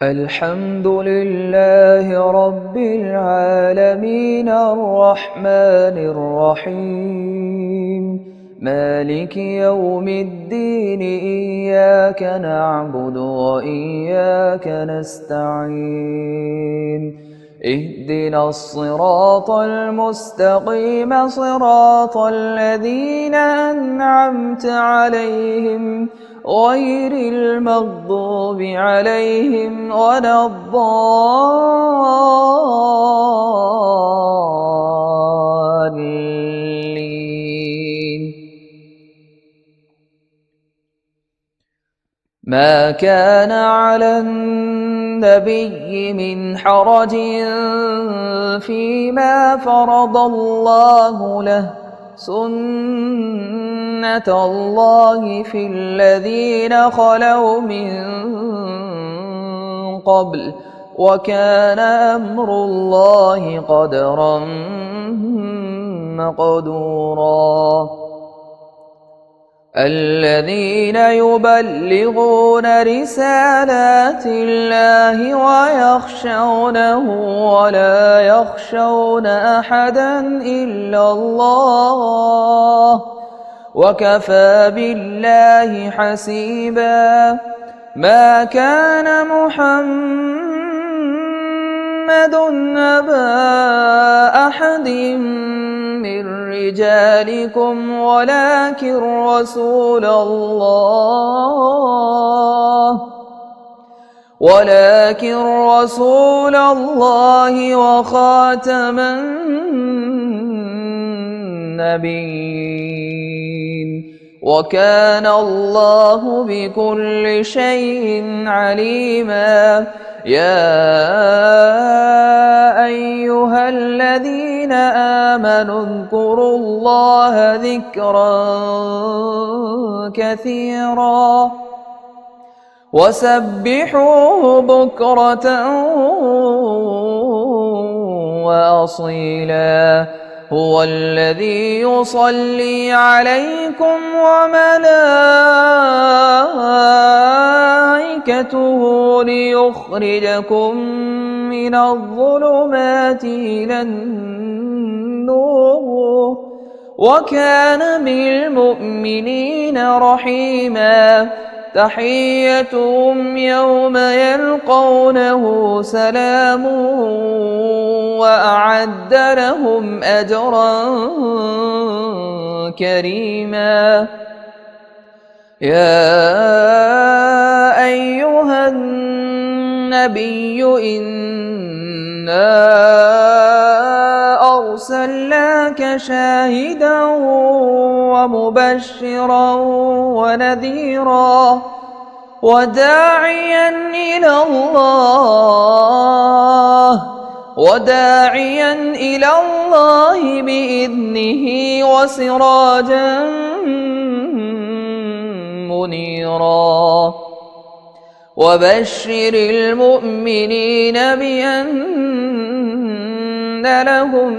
الحمد لله رب العالمين الرحمن الرحيم مالك يوم الدين إياك نعبد وإياك نستعين اهدنا الصراط المستقيم صراط الذين أنعمت عليهم غير المغضوب عليهم ولا الضالين. ما كان على النبي من حرج فيما فرض الله له سنة الله في الذين خلوا من قبل وكان أمر الله قدرا مقدورا. الذين يبلغون رسالات الله ويخشونه ولا يخشون أحدا إلا الله وكفى بالله حسيبا. ما كان محمد أبا أحد من رجالكم ولكن رسول الله وخاتم النبيين وكان الله بكل شيء عليما. يا أيها الذين آمنوا اذكروا الله ذكرا كثيرا وسبحوه بكرة وأصيلا. هو الذي يصلي عليكم وملائكته ليخرجكم من الظلمات إلى النور وكان بالمؤمنين رحيما. تحيتهم يوم يلقونه سلام وأعد لهم أجرا كريما. يا أيها النبي إنا أرسلناك شاهدا ومبشرا ونذيرا وداعيا إلى الله بإذنه وسراجا منيرا. وبشر المؤمنين بأن لهم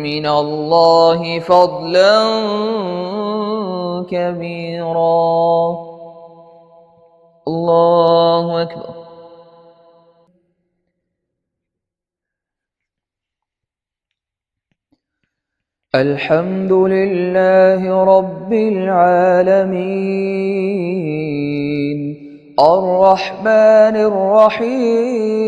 من الله فضلا كبيرا. الله أكبر. الحمد لله رب العالمين الرحمن الرحيم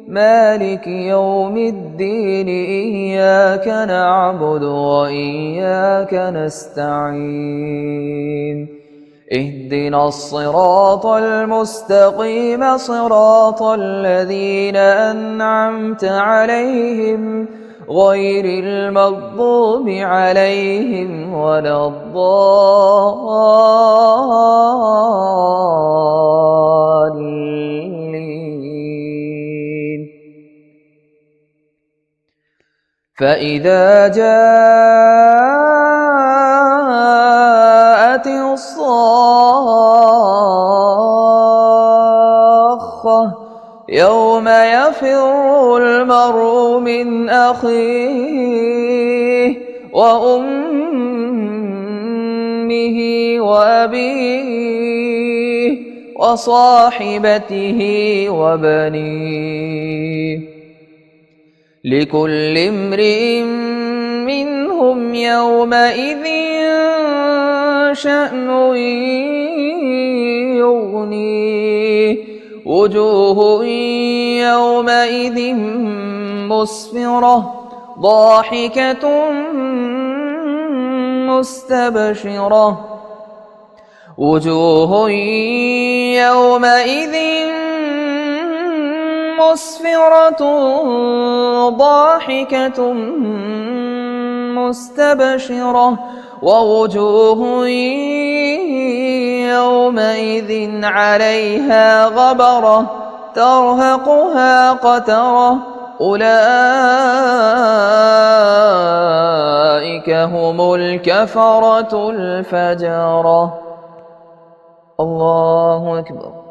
مالك يوم الدين إياك نعبد وإياك نستعين اهدنا الصراط المستقيم صراط الذين أنعمت عليهم غير المغضوب عليهم ولا الضالين. فإذا جاءت الصاخة يوم يفر المرء من أخيه وأمه وأبيه وصاحبته وبنيه لكل امرئ منهم يومئذ شأن يغنيه وجوه يومئذ مسفرة ضاحكة مستبشرة وجوه يومئذ مسفرة ضاحكة مستبشرة ووجوه يومئذ عليها غبرة ترهقها قترة أولئك هم الكفرة الفجرة. الله أكبر.